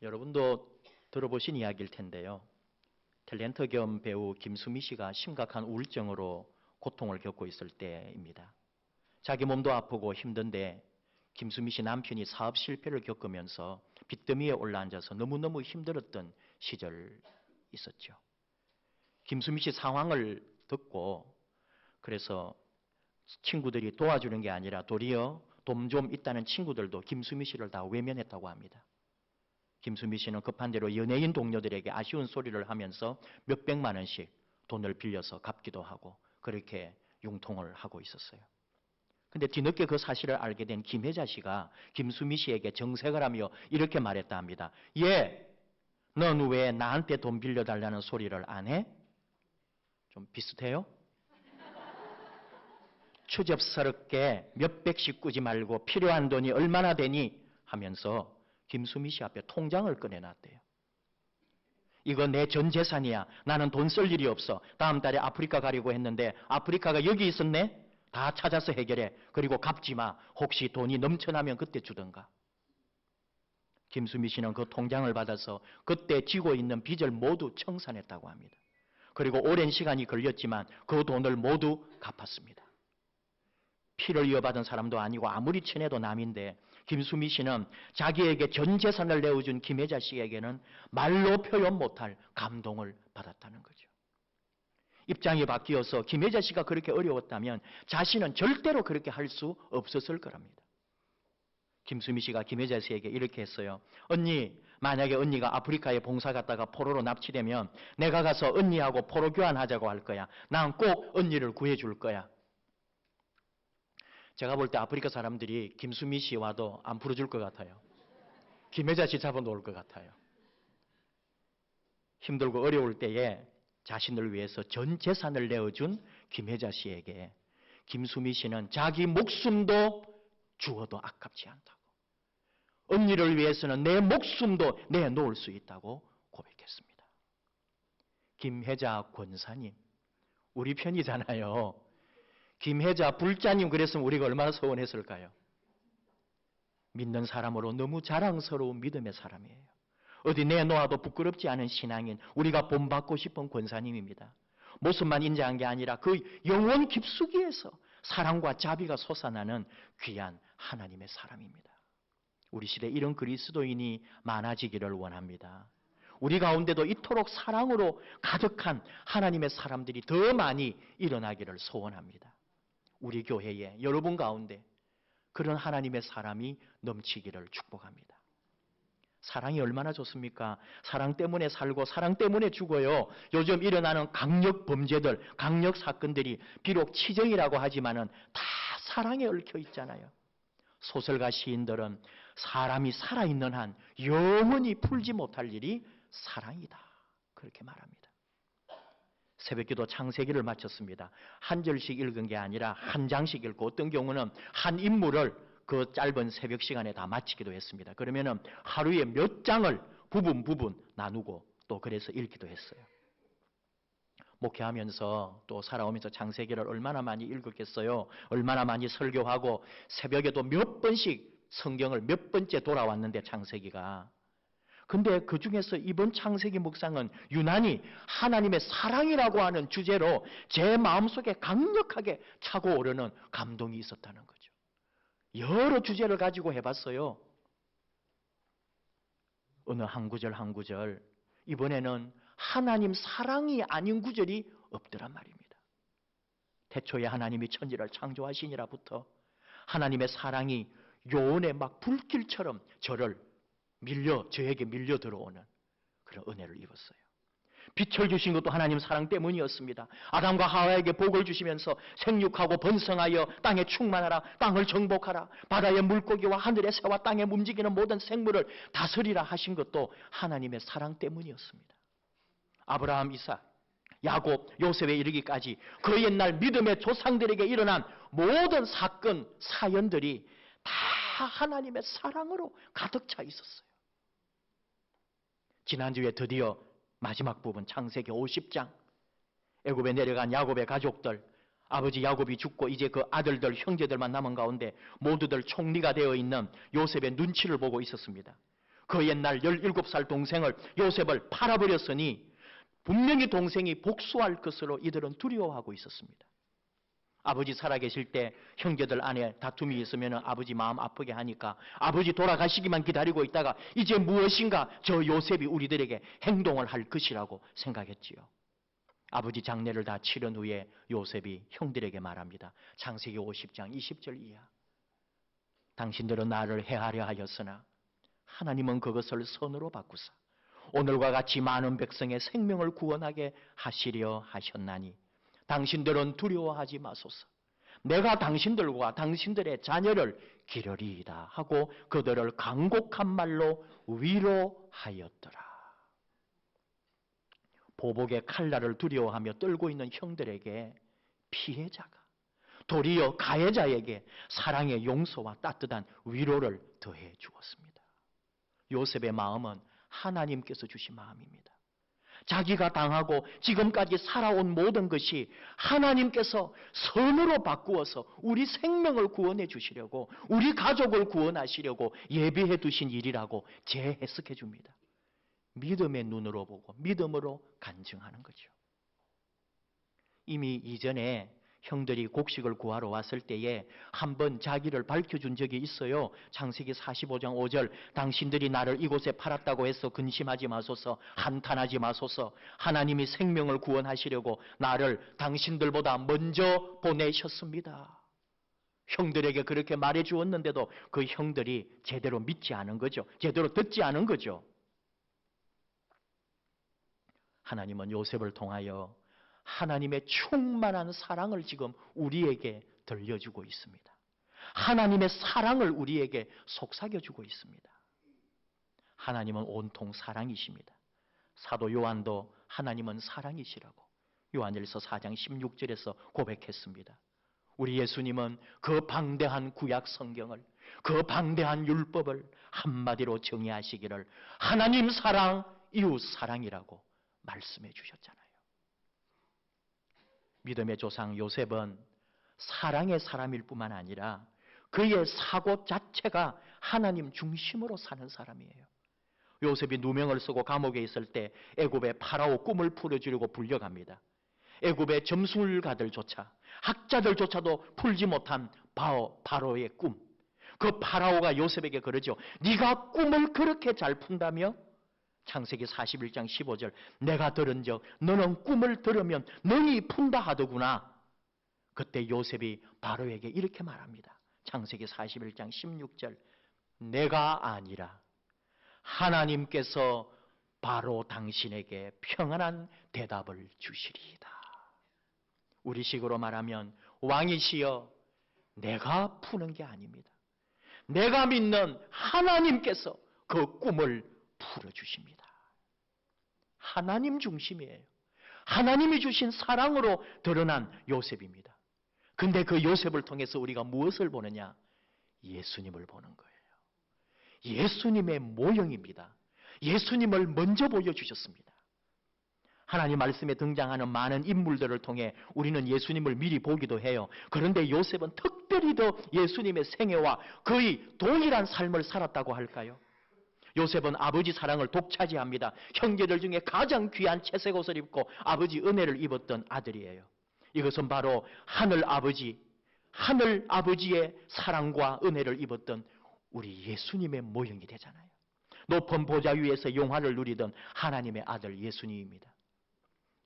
여러분도 들어보신 이야기일 텐데요. 탤런트 겸 배우 김수미 씨가 심각한 우울증으로 고통을 겪고 있을 때입니다. 자기 몸도 아프고 힘든데 김수미 씨 남편이 사업 실패를 겪으면서 빚더미에 올라앉아서 너무너무 힘들었던 시절 있었죠. 김수미 씨 상황을 듣고 그래서 친구들이 도와주는 게 아니라 도리어 돈 좀 있다는 친구들도 김수미 씨를 다 외면했다고 합니다. 김수미 씨는 급한 대로 연예인 동료들에게 아쉬운 소리를 하면서 몇백만 원씩 돈을 빌려서 갚기도 하고 그렇게 융통을 하고 있었어요. 근데 뒤늦게 그 사실을 알게 된 김혜자 씨가 김수미 씨에게 정색을 하며 이렇게 말했다 합니다. 예, 넌 왜 나한테 돈 빌려달라는 소리를 안 해? 좀 비슷해요? 추접스럽게 몇백씩 꾸지 말고 필요한 돈이 얼마나 되니? 하면서 김수미 씨 앞에 통장을 꺼내놨대요. 이거 내 전 재산이야. 나는 돈 쓸 일이 없어. 다음 달에 아프리카 가려고 했는데 아프리카가 여기 있었네? 다 찾아서 해결해. 그리고 갚지 마. 혹시 돈이 넘쳐나면 그때 주던가. 김수미 씨는 그 통장을 받아서 그때 쥐고 있는 빚을 모두 청산했다고 합니다. 그리고 오랜 시간이 걸렸지만 그 돈을 모두 갚았습니다. 피를 이어받은 사람도 아니고 아무리 친해도 남인데 김수미 씨는 자기에게 전 재산을 내어준 김혜자 씨에게는 말로 표현 못할 감동을 받았다는 거죠. 입장이 바뀌어서 김혜자 씨가 그렇게 어려웠다면 자신은 절대로 그렇게 할 수 없었을 거랍니다. 김수미 씨가 김혜자 씨에게 이렇게 했어요. 언니, 만약에 언니가 아프리카에 봉사 갔다가 포로로 납치되면 내가 가서 언니하고 포로 교환하자고 할 거야. 난 꼭 언니를 구해줄 거야. 제가 볼 때 아프리카 사람들이 김수미 씨 와도 안 풀어줄 것 같아요. 김혜자 씨 잡아놓을 것 같아요. 힘들고 어려울 때에 자신을 위해서 전 재산을 내어준 김혜자 씨에게 김수미 씨는 자기 목숨도 주어도 아깝지 않다고. 언니를 위해서는 내 목숨도 내놓을 수 있다고 고백했습니다. 김혜자 권사님, 우리 편이잖아요. 김혜자 불자님 그랬으면 우리가 얼마나 서운했을까요? 믿는 사람으로 너무 자랑스러운 믿음의 사람이에요. 어디 내놓아도 부끄럽지 않은 신앙인, 우리가 본받고 싶은 권사님입니다. 모습만 인자한 게 아니라 그 영혼 깊숙이에서 사랑과 자비가 솟아나는 귀한 하나님의 사람입니다. 우리 시대에 이런 그리스도인이 많아지기를 원합니다. 우리 가운데도 이토록 사랑으로 가득한 하나님의 사람들이 더 많이 일어나기를 소원합니다. 우리 교회에 여러분 가운데 그런 하나님의 사람이 넘치기를 축복합니다. 사랑이 얼마나 좋습니까? 사랑 때문에 살고 사랑 때문에 죽어요. 요즘 일어나는 강력 범죄들, 강력 사건들이 비록 치정이라고 하지만은 다 사랑에 얽혀 있잖아요. 소설가 시인들은 사람이 살아있는 한 영원히 풀지 못할 일이 사랑이다. 그렇게 말합니다. 새벽기도 창세기를 마쳤습니다. 한 절씩 읽은 게 아니라 한 장씩 읽고 어떤 경우는 한 인물을 그 짧은 새벽 시간에 다 마치기도 했습니다. 그러면은 하루에 몇 장을 부분 나누고 또 그래서 읽기도 했어요. 목회하면서 또 살아오면서 창세기를 얼마나 많이 읽었겠어요. 얼마나 많이 설교하고 새벽에도 몇 번씩 성경을 몇 번째 돌아왔는데 창세기가. 근데 그 중에서 이번 창세기 묵상은 유난히 하나님의 사랑이라고 하는 주제로 제 마음속에 강력하게 차고 오르는 감동이 있었다는 거죠. 여러 주제를 가지고 해봤어요. 어느 한 구절 한 구절 이번에는 하나님 사랑이 아닌 구절이 없더란 말입니다. 태초에 하나님이 천지를 창조하시니라부터 하나님의 사랑이 요원의 막 불길처럼 저에게 밀려 들어오는 그런 은혜를 입었어요. 빛을 주신 것도 하나님 사랑 때문이었습니다. 아담과 하와에게 복을 주시면서 생육하고 번성하여 땅에 충만하라, 땅을 정복하라, 바다의 물고기와 하늘의 새와 땅에 움직이는 모든 생물을 다스리라 하신 것도 하나님의 사랑 때문이었습니다. 아브라함, 이삭, 야곱, 요셉에 이르기까지 그 옛날 믿음의 조상들에게 일어난 모든 사건, 사연들이 다 하나님의 사랑으로 가득 차 있었어요. 지난주에 드디어 마지막 부분 창세기 50장 애굽에 내려간 야곱의 가족들, 아버지 야곱이 죽고 이제 그 아들들, 형제들만 남은 가운데 모두들 총리가 되어 있는 요셉의 눈치를 보고 있었습니다. 그 옛날 17살 동생을 요셉을 팔아버렸으니 분명히 동생이 복수할 것으로 이들은 두려워하고 있었습니다. 아버지 살아계실 때 형제들 안에 다툼이 있으면 아버지 마음 아프게 하니까 아버지 돌아가시기만 기다리고 있다가 이제 무엇인가 저 요셉이 우리들에게 행동을 할 것이라고 생각했지요. 아버지 장례를 다 치른 후에 요셉이 형들에게 말합니다. 창세기 50장 20절 이하. 당신들은 나를 해하려 하였으나 하나님은 그것을 선으로 바꾸사 오늘과 같이 많은 백성의 생명을 구원하게 하시려 하셨나니 당신들은 두려워하지 마소서. 내가 당신들과 당신들의 자녀를 기르리이다 하고 그들을 간곡한 말로 위로하였더라. 보복의 칼날을 두려워하며 떨고 있는 형들에게 피해자가 도리어 가해자에게 사랑의 용서와 따뜻한 위로를 더해 주었습니다. 요셉의 마음은 하나님께서 주신 마음입니다. 자기가 당하고 지금까지 살아온 모든 것이 하나님께서 선으로 바꾸어서 우리 생명을 구원해 주시려고 우리 가족을 구원하시려고 예비해 두신 일이라고 재해석해 줍니다. 믿음의 눈으로 보고 믿음으로 간증하는 거죠. 이미 이전에 형들이 곡식을 구하러 왔을 때에 한번 자기를 밝혀준 적이 있어요. 창세기 45장 5절 당신들이 나를 이곳에 팔았다고 해서 근심하지 마소서, 한탄하지 마소서. 하나님이 생명을 구원하시려고 나를 당신들보다 먼저 보내셨습니다. 형들에게 그렇게 말해 주었는데도 그 형들이 제대로 믿지 않은 거죠. 제대로 듣지 않은 거죠. 하나님은 요셉을 통하여 하나님의 충만한 사랑을 지금 우리에게 들려주고 있습니다. 하나님의 사랑을 우리에게 속삭여주고 있습니다. 하나님은 온통 사랑이십니다. 사도 요한도 하나님은 사랑이시라고 요한일서 4장 16절에서 고백했습니다. 우리 예수님은 그 방대한 구약 성경을, 그 방대한 율법을 한마디로 정의하시기를 하나님 사랑, 이웃 사랑이라고 말씀해 주셨잖아요. 믿음의 조상 요셉은 사랑의 사람일 뿐만 아니라 그의 사고 자체가 하나님 중심으로 사는 사람이에요. 요셉이 누명을 쓰고 감옥에 있을 때 애굽의 파라오 꿈을 풀어주려고 불려갑니다. 애굽의 점술가들조차 학자들조차도 풀지 못한 파라오의 꿈. 그 파라오가 요셉에게 그러죠. 네가 꿈을 그렇게 잘 푼다며? 창세기 41장 15절 내가 들은즉 너는 꿈을 들으면 능히 푼다 하더구나. 그때 요셉이 바로에게 이렇게 말합니다. 창세기 41장 16절 내가 아니라 하나님께서 바로 당신에게 평안한 대답을 주시리이다. 우리식으로 말하면 왕이시여 내가 푸는 게 아닙니다. 내가 믿는 하나님께서 그 꿈을 풀어주십니다. 하나님 중심이에요. 하나님이 주신 사랑으로 드러난 요셉입니다. 근데 그 요셉을 통해서 우리가 무엇을 보느냐? 예수님을 보는 거예요. 예수님의 모형입니다. 예수님을 먼저 보여주셨습니다. 하나님 말씀에 등장하는 많은 인물들을 통해 우리는 예수님을 미리 보기도 해요. 그런데 요셉은 특별히 더 예수님의 생애와 거의 동일한 삶을 살았다고 할까요? 요셉은 아버지 사랑을 독차지합니다. 형제들 중에 가장 귀한 채색 옷을 입고 아버지 은혜를 입었던 아들이에요. 이것은 바로 하늘 아버지의 사랑과 은혜를 입었던 우리 예수님의 모형이 되잖아요. 높은 보좌 위에서 영화를 누리던 하나님의 아들 예수님입니다.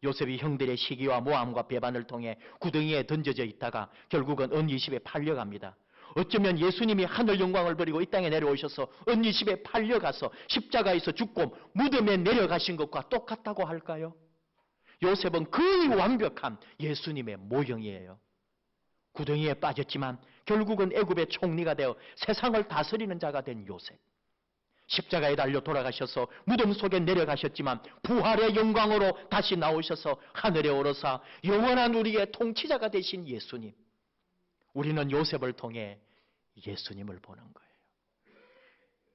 요셉이 형들의 시기와 모함과 배반을 통해 구덩이에 던져져 있다가 결국은 은20에 팔려갑니다. 어쩌면 예수님이 하늘 영광을 버리고 이 땅에 내려오셔서 은20에 팔려가서 십자가에서 죽고 무덤에 내려가신 것과 똑같다고 할까요? 요셉은 거의 완벽한 예수님의 모형이에요. 구덩이에 빠졌지만 결국은 애굽의 총리가 되어 세상을 다스리는 자가 된 요셉. 십자가에 달려 돌아가셔서 무덤 속에 내려가셨지만 부활의 영광으로 다시 나오셔서 하늘에 오르사 영원한 우리의 통치자가 되신 예수님. 우리는 요셉을 통해 예수님을 보는 거예요.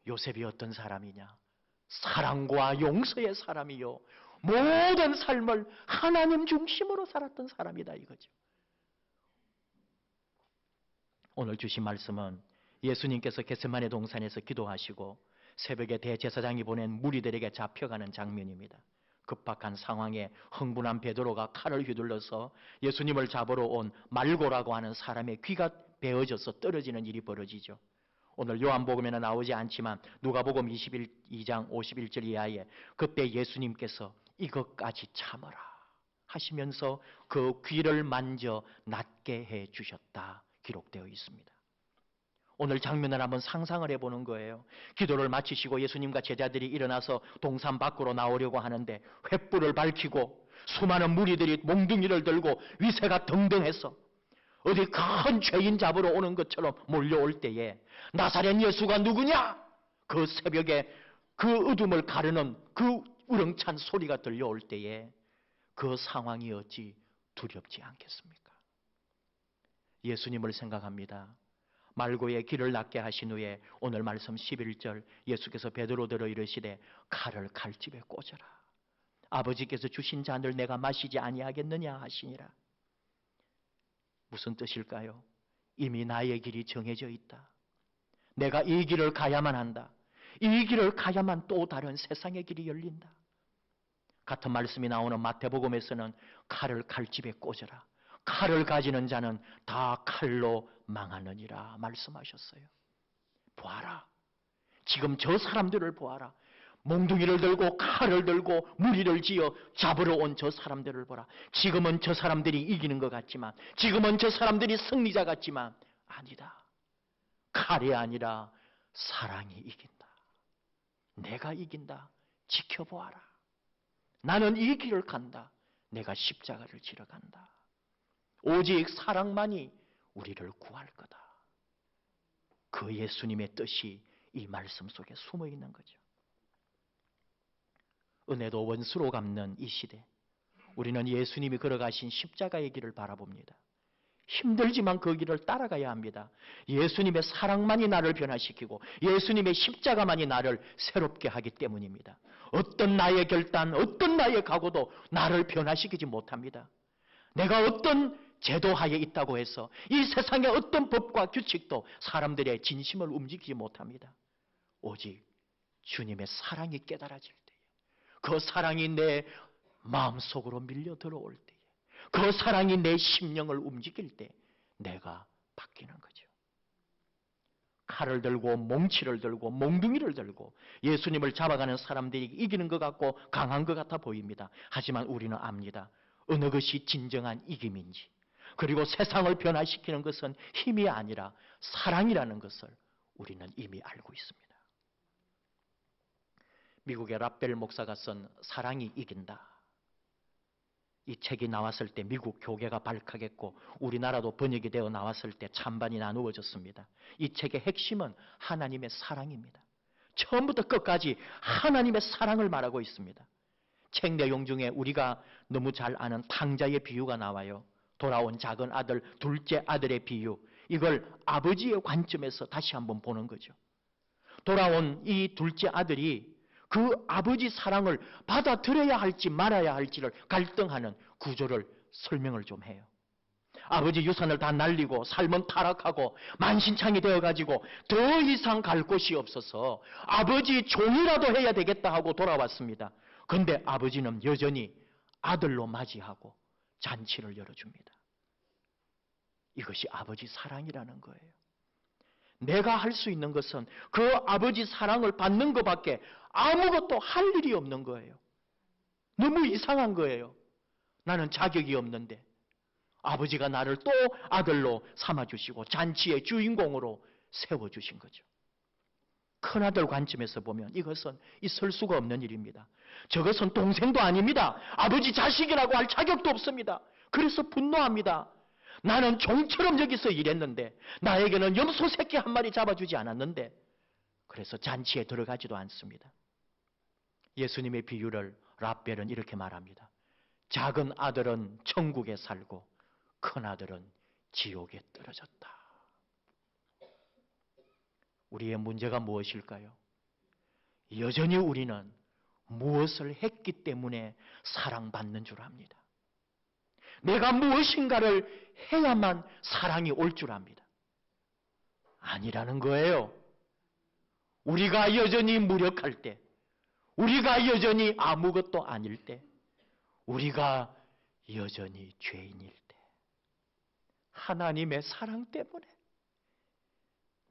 요셉이 어떤 사람이냐? 사랑과 용서의 사람이요. 모든 삶을 하나님 중심으로 살았던 사람이다 이거죠. 오늘 주신 말씀은 예수님께서 겟세마네 동산에서 기도하시고 새벽에 대제사장이 보낸 무리들에게 잡혀가는 장면입니다. 급박한 상황에 흥분한 베드로가 칼을 휘둘러서 예수님을 잡으러 온 말고라고 하는 사람의 귀가 베어져서 떨어지는 일이 벌어지죠. 오늘 요한복음에는 나오지 않지만 누가복음 22장 51절 이하에 그때 예수님께서 이것까지 참으라 하시면서 그 귀를 만져 낫게 해 주셨다 기록되어 있습니다. 오늘 장면을 한번 상상을 해보는 거예요. 기도를 마치시고 예수님과 제자들이 일어나서 동산 밖으로 나오려고 하는데 횃불을 밝히고 수많은 무리들이 몽둥이를 들고 위세가 등등해서 어디 큰 죄인 잡으러 오는 것처럼 몰려올 때에 나사렛 예수가 누구냐? 그 새벽에 그 어둠을 가르는 그 우렁찬 소리가 들려올 때에 그 상황이 어찌 두렵지 않겠습니까? 예수님을 생각합니다. 말고의 길을 낫게 하신 후에 오늘 말씀 11절 예수께서 베드로더러 이르시되 칼을 칼집에 꽂아라. 아버지께서 주신 잔을 내가 마시지 아니하겠느냐 하시니라. 무슨 뜻일까요? 이미 나의 길이 정해져 있다. 내가 이 길을 가야만 한다. 이 길을 가야만 또 다른 세상의 길이 열린다. 같은 말씀이 나오는 마태복음에서는 칼을 칼집에 꽂아라. 칼을 가지는 자는 다 칼로 망하느니라 말씀하셨어요. 보아라. 지금 저 사람들을 보아라. 몽둥이를 들고 칼을 들고 무리를 지어 잡으러 온 저 사람들을 보라. 지금은 저 사람들이 이기는 것 같지만, 지금은 저 사람들이 승리자 같지만 아니다. 칼이 아니라 사랑이 이긴다. 내가 이긴다. 지켜보아라. 나는 이 길을 간다. 내가 십자가를 지러 간다. 오직 사랑만이 우리를 구할 거다. 그 예수님의 뜻이 이 말씀 속에 숨어 있는 거죠. 은혜도 원수로 갚는 이 시대, 우리는 예수님이 걸어가신 십자가의 길을 바라봅니다. 힘들지만 그 길을 따라가야 합니다. 예수님의 사랑만이 나를 변화시키고 예수님의 십자가만이 나를 새롭게 하기 때문입니다. 어떤 나의 결단, 어떤 나의 각오도 나를 변화시키지 못합니다. 내가 어떤 제도하에 있다고 해서 이 세상의 어떤 법과 규칙도 사람들의 진심을 움직이지 못합니다. 오직 주님의 사랑이 깨달아질 때에, 그 사랑이 내 마음속으로 밀려 들어올 때에, 그 사랑이 내 심령을 움직일 때 내가 바뀌는 거죠. 칼을 들고 몽치를 들고 몽둥이를 들고 예수님을 잡아가는 사람들이 이기는 것 같고 강한 것 같아 보입니다. 하지만 우리는 압니다. 어느 것이 진정한 이김인지, 그리고 세상을 변화시키는 것은 힘이 아니라 사랑이라는 것을 우리는 이미 알고 있습니다. 미국의 랍벨 목사가 쓴 사랑이 이긴다. 이 책이 나왔을 때 미국 교계가 발칵했고 우리나라도 번역이 되어 나왔을 때 찬반이 나누어졌습니다. 이 책의 핵심은 하나님의 사랑입니다. 처음부터 끝까지 하나님의 사랑을 말하고 있습니다. 책 내용 중에 우리가 너무 잘 아는 탕자의 비유가 나와요. 돌아온 작은 아들, 둘째 아들의 비유. 이걸 아버지의 관점에서 다시 한번 보는 거죠. 돌아온 이 둘째 아들이 그 아버지 사랑을 받아들여야 할지 말아야 할지를 갈등하는 구조를 설명을 좀 해요. 아버지 유산을 다 날리고 삶은 타락하고 만신창이 되어가지고 더 이상 갈 곳이 없어서 아버지 종이라도 해야 되겠다 하고 돌아왔습니다. 그런데 아버지는 여전히 아들로 맞이하고 잔치를 열어줍니다. 이것이 아버지 사랑이라는 거예요. 내가 할 수 있는 것은 그 아버지 사랑을 받는 것밖에 아무것도 할 일이 없는 거예요. 너무 이상한 거예요. 나는 자격이 없는데 아버지가 나를 또 아들로 삼아주시고 잔치의 주인공으로 세워주신 거죠. 큰아들 관점에서 보면 이것은 있을 수가 없는 일입니다. 저것은 동생도 아닙니다. 아버지 자식이라고 할 자격도 없습니다. 그래서 분노합니다. 나는 종처럼 여기서 일했는데 나에게는 염소 새끼 한 마리 잡아주지 않았는데, 그래서 잔치에 들어가지도 않습니다. 예수님의 비유를 랍벨은 이렇게 말합니다. 작은 아들은 천국에 살고 큰 아들은 지옥에 떨어졌다. 우리의 문제가 무엇일까요? 여전히 우리는 무엇을 했기 때문에 사랑받는 줄 압니다. 내가 무엇인가를 해야만 사랑이 올 줄 압니다. 아니라는 거예요. 우리가 여전히 무력할 때, 우리가 여전히 아무것도 아닐 때, 우리가 여전히 죄인일 때, 하나님의 사랑 때문에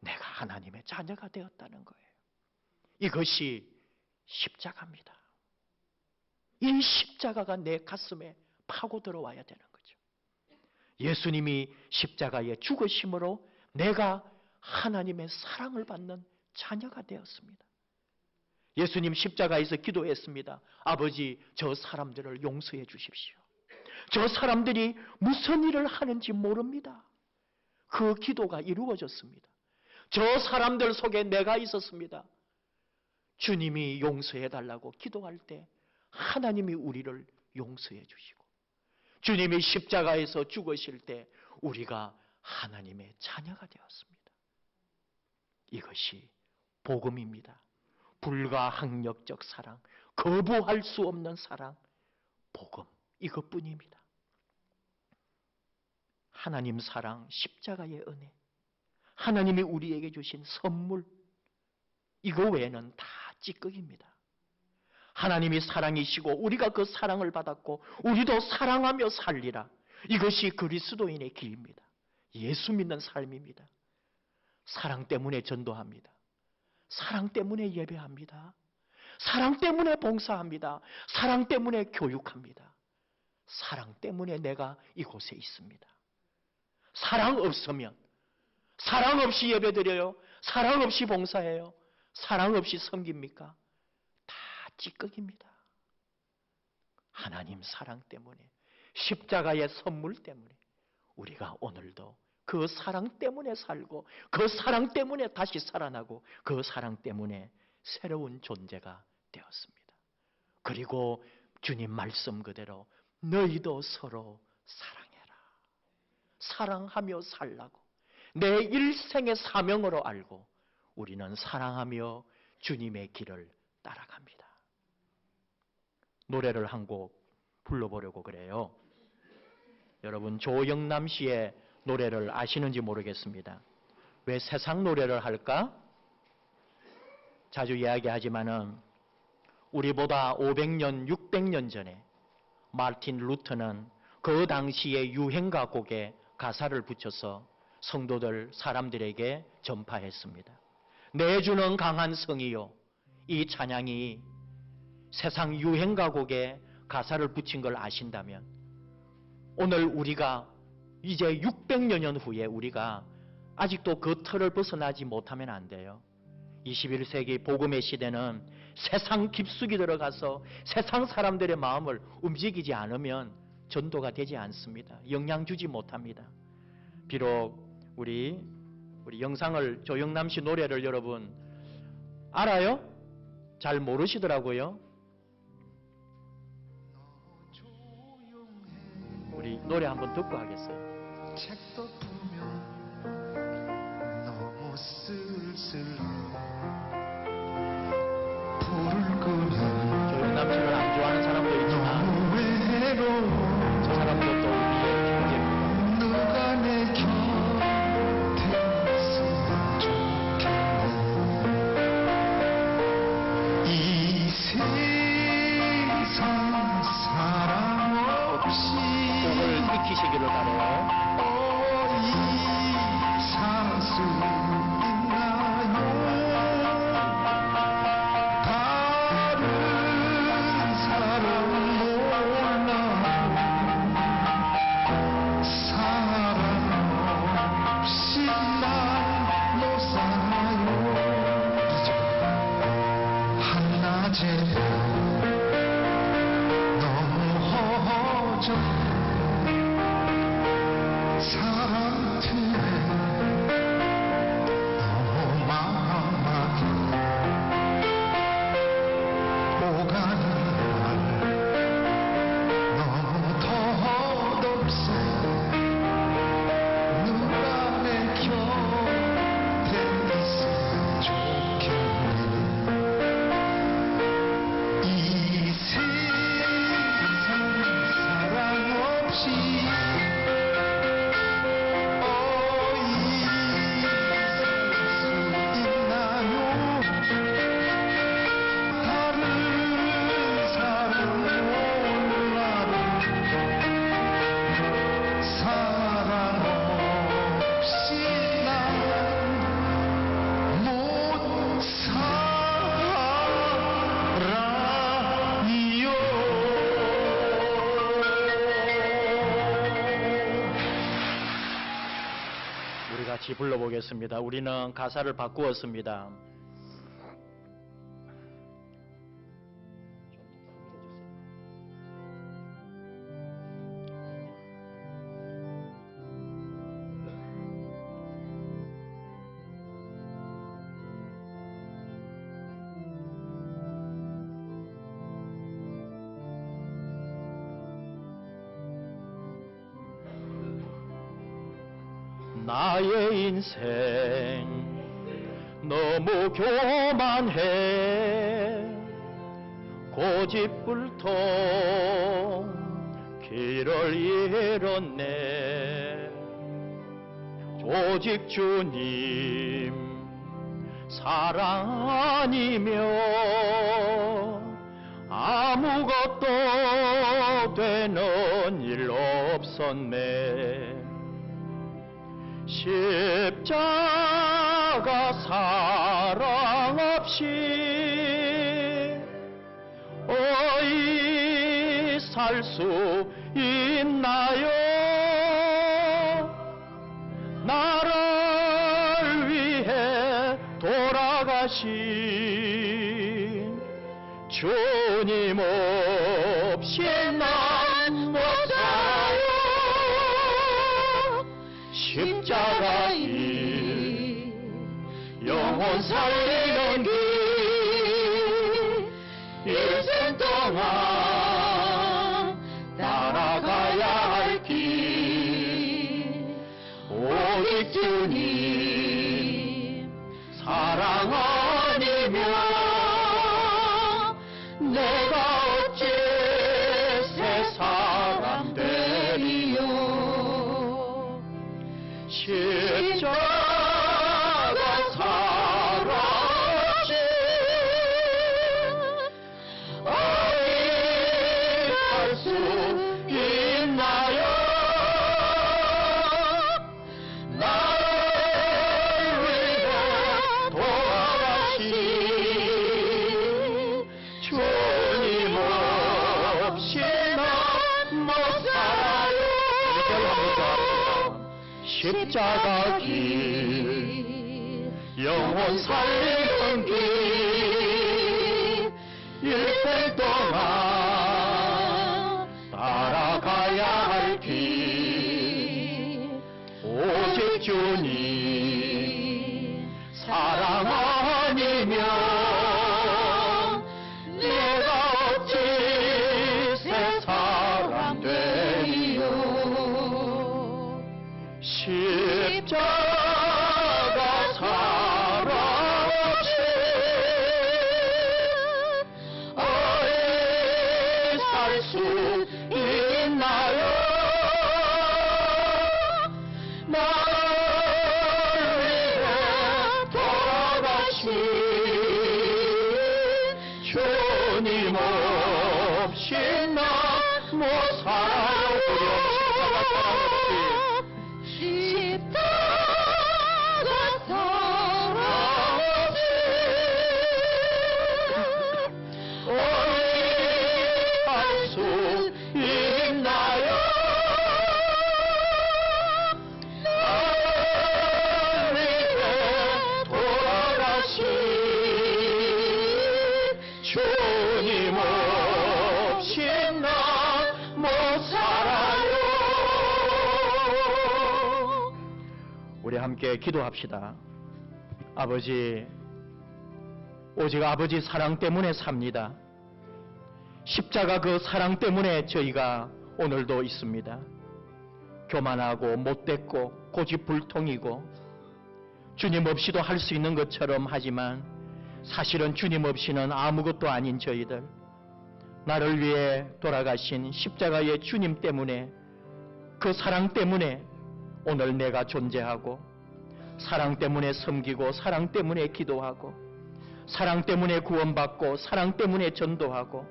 내가 하나님의 자녀가 되었다는 거예요. 이것이 십자가입니다. 이 십자가가 내 가슴에 파고 들어와야 되는 거죠. 예수님이 십자가에 죽으심으로 내가 하나님의 사랑을 받는 자녀가 되었습니다. 예수님 십자가에서 기도했습니다. 아버지, 저 사람들을 용서해 주십시오. 저 사람들이 무슨 일을 하는지 모릅니다. 그 기도가 이루어졌습니다. 저 사람들 속에 내가 있었습니다. 주님이 용서해 달라고 기도할 때 하나님이 우리를 용서해 주시고, 주님이 십자가에서 죽으실 때 우리가 하나님의 자녀가 되었습니다. 이것이 복음입니다. 불가항력적 사랑, 거부할 수 없는 사랑, 복음, 이것뿐입니다. 하나님 사랑, 십자가의 은혜, 하나님이 우리에게 주신 선물, 이거 외에는 다 찌꺼기입니다. 하나님이 사랑이시고 우리가 그 사랑을 받았고 우리도 사랑하며 살리라. 이것이 그리스도인의 길입니다. 예수 믿는 삶입니다. 사랑 때문에 전도합니다. 사랑 때문에 예배합니다. 사랑 때문에 봉사합니다. 사랑 때문에 교육합니다. 사랑 때문에 내가 이곳에 있습니다. 사랑 없으면, 사랑 없이 예배드려요? 사랑 없이 봉사해요? 사랑 없이 섬깁니까? 다 찌꺼기입니다. 하나님 사랑 때문에, 십자가의 선물 때문에 우리가 오늘도 그 사랑 때문에 살고, 그 사랑 때문에 다시 살아나고, 그 사랑 때문에 새로운 존재가 되었습니다. 그리고 주님 말씀 그대로 너희도 서로 사랑해라. 사랑하며 살라고 내 일생의 사명으로 알고 우리는 사랑하며 주님의 길을 따라갑니다. 노래를 한 곡 불러보려고 그래요. 여러분, 조영남 씨의 노래를 아시는지 모르겠습니다. 왜 세상 노래를 할까? 자주 이야기하지만은 우리보다 500년, 600년 전에 마르틴 루터는 그 당시의 유행가 곡에 가사를 붙여서 성도들, 사람들에게 전파했습니다. 내 주는 강한 성이요. 이 찬양이 세상 유행가 곡에 가사를 붙인 걸 아신다면 오늘 우리가 이제 600여 년 후에 우리가 아직도 그 틀을 벗어나지 못하면 안 돼요. 21세기 복음의 시대는 세상 깊숙이 들어가서 세상 사람들의 마음을 움직이지 않으면 전도가 되지 않습니다. 영향 주지 못합니다. 비록 우리 영상을, 조영남 씨 노래를 여러분 알아요? 잘 모르시더라고요. 우리 노래 한번 듣고 하겠어요. 책도 보면 너무 쓸쓸해. 불을 끄면 조영남 씨를 안 좋아하는 사람도 있지만 너무 외로워. 저 사람도 또 우리의 형제입니다. 누가 내 곁에 있으면 좋겠네. 이 세상 사랑 없이 곡을 익히시기를 바라요. 살 수 있나요? 다른 사람 몰라. 사랑 없이 난 못 살아요. 한낮에 너무 허전 사랑 틈에 너무 막막해. 오가는 날 너무 덧없어. 누가 내 곁에 있으면 좋겠네. 같이 불러보겠습니다. 우리는 가사를 바꾸었습니다. 나의 인생 너무 교만해 고집불통 길을 잃었네. 오직 주님 사랑 아니면 아무것도 되는 일 없었네. 십자가 사랑 없이 어이 살 수 있나요? 나를 위해 돌아가신 주님 없이 난 못 살아요. 십자가 길 영혼 살리는 길 일생 동안 따라가야 할 길 오직 주님 사랑 아니면 내가 어찌 새 사람 되리요. 십자가 사랑 없이 어디 갈 수 있나요? 나를 위해 돌아가신 주님 없이 난 못 살아요. 십자가 길 영혼 살리는 길 일생 동안 따라가야 할 길 오직 주님 사랑 아니면 내가 어찌 새 사람 되리요. 십자가 사랑 없이 어디 살 수 있나요? 나를 위해 돌아가신 주님 없이 난 못 살아요. 우리 십자가 사랑 없이 십자가 사랑 없이 어디 갈 수 있나요? 나를 위해 돌아가신 주님 없이 난 못 살아요. 우리 함께 기도합시다. 아버지, 오직 아버지 사랑 때문에 삽니다. 십자가 그 사랑 때문에 저희가 오늘도 있습니다. 교만하고 못됐고 고집불통이고 주님 없이도 할 수 있는 것처럼 하지만 사실은 주님 없이는 아무것도 아닌 저희들, 나를 위해 돌아가신 십자가의 주님 때문에, 그 사랑 때문에 오늘 내가 존재하고, 사랑 때문에 섬기고, 사랑 때문에 기도하고, 사랑 때문에 구원받고, 사랑 때문에 전도하고,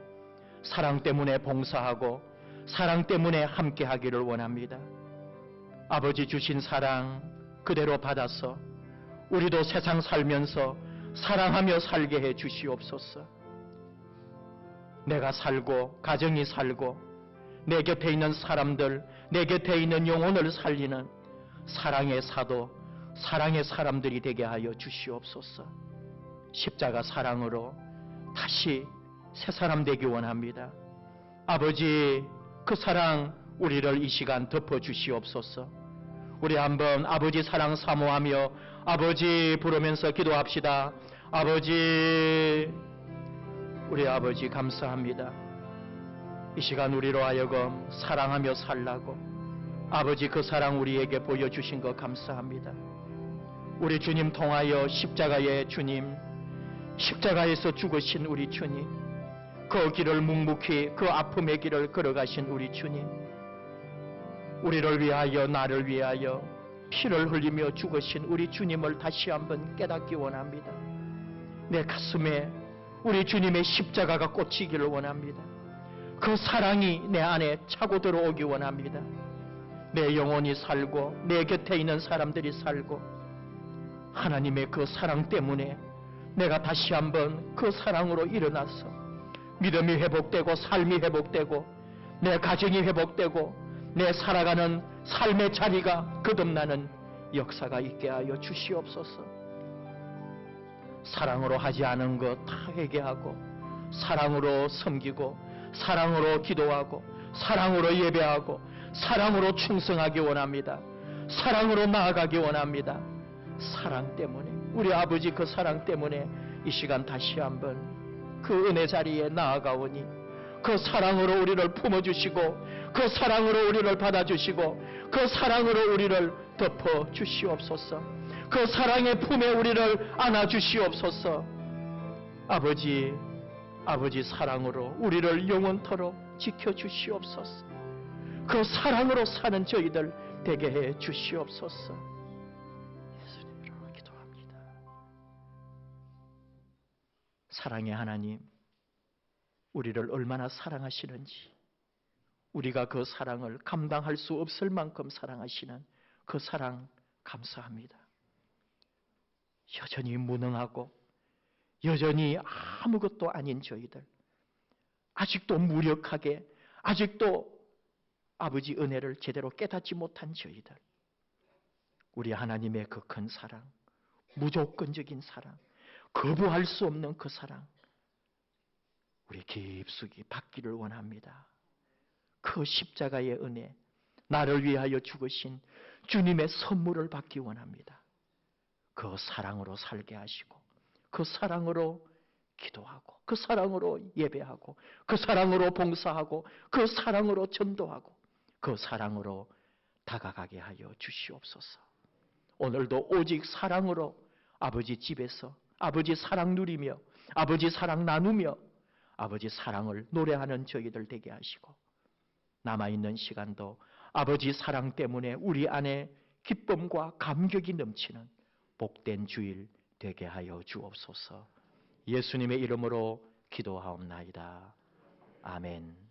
사랑 때문에 봉사하고, 사랑 때문에 함께하기를 원합니다. 아버지 주신 사랑 그대로 받아서 우리도 세상 살면서 사랑하며 살게 해 주시옵소서. 내가 살고 가정이 살고 내 곁에 있는 사람들, 내 곁에 있는 영혼을 살리는 사랑의 사도 사랑의 사람들이 되게 하여 주시옵소서. 십자가 사랑으로 다시 새 사람 되기 원합니다. 아버지, 그 사랑 우리를 이 시간 덮어 주시옵소서. 우리 한번 아버지 사랑 사모하며 아버지 부르면서 기도합시다. 아버지, 우리 아버지 감사합니다. 이 시간 우리로 하여금 사랑하며 살라고 아버지 그 사랑 우리에게 보여주신 것 감사합니다. 우리 주님 통하여 십자가의 주님, 십자가에서 죽으신 우리 주님, 그 길을 묵묵히 그 아픔의 길을 걸어가신 우리 주님, 우리를 위하여 나를 위하여 피를 흘리며 죽으신 우리 주님을 다시 한번 깨닫기 원합니다. 내 가슴에 우리 주님의 십자가가 꽂히기를 원합니다. 그 사랑이 내 안에 차고 들어오기 원합니다. 내 영혼이 살고 내 곁에 있는 사람들이 살고 하나님의 그 사랑 때문에 내가 다시 한번 그 사랑으로 일어나서 믿음이 회복되고 삶이 회복되고 내 가정이 회복되고 내 살아가는 삶의 자리가 거듭나는 역사가 있게 하여 주시옵소서. 사랑으로 하지 않은 것 다 회개하고 사랑으로 섬기고 사랑으로 기도하고 사랑으로 예배하고 사랑으로 충성하기 원합니다. 사랑으로 나아가기 원합니다. 사랑 때문에, 우리 아버지 그 사랑 때문에 이 시간 다시 한번 그 은혜 자리에 나아가오니 그 사랑으로 우리를 품어주시고 그 사랑으로 우리를 받아주시고 그 사랑으로 우리를 덮어주시옵소서. 그 사랑의 품에 우리를 안아주시옵소서. 아버지, 아버지 사랑으로 우리를 영원토록 지켜주시옵소서. 그 사랑으로 사는 저희들 되게 해 주시옵소서. 예수님으로 기도합니다. 사랑의 하나님, 우리를 얼마나 사랑하시는지, 우리가 그 사랑을 감당할 수 없을 만큼 사랑하시는 그 사랑 감사합니다. 여전히 무능하고 여전히 아무것도 아닌 저희들, 아직도 무력하게, 아직도 아버지 은혜를 제대로 깨닫지 못한 저희들, 우리 하나님의 그 큰 사랑, 무조건적인 사랑, 거부할 수 없는 그 사랑, 우리 깊숙이 받기를 원합니다. 그 십자가의 은혜, 나를 위하여 죽으신 주님의 선물을 받기 원합니다. 그 사랑으로 살게 하시고 그 사랑으로 기도하고 그 사랑으로 예배하고 그 사랑으로 봉사하고 그 사랑으로 전도하고 그 사랑으로 다가가게 하여 주시옵소서. 오늘도 오직 사랑으로 아버지 집에서 아버지 사랑 누리며 아버지 사랑 나누며 아버지 사랑을 노래하는 저희들 되게 하시고 남아있는 시간도 아버지 사랑 때문에 우리 안에 기쁨과 감격이 넘치는 복된 주일 되게 하여 주옵소서. 예수님의 이름으로 기도하옵나이다. 아멘.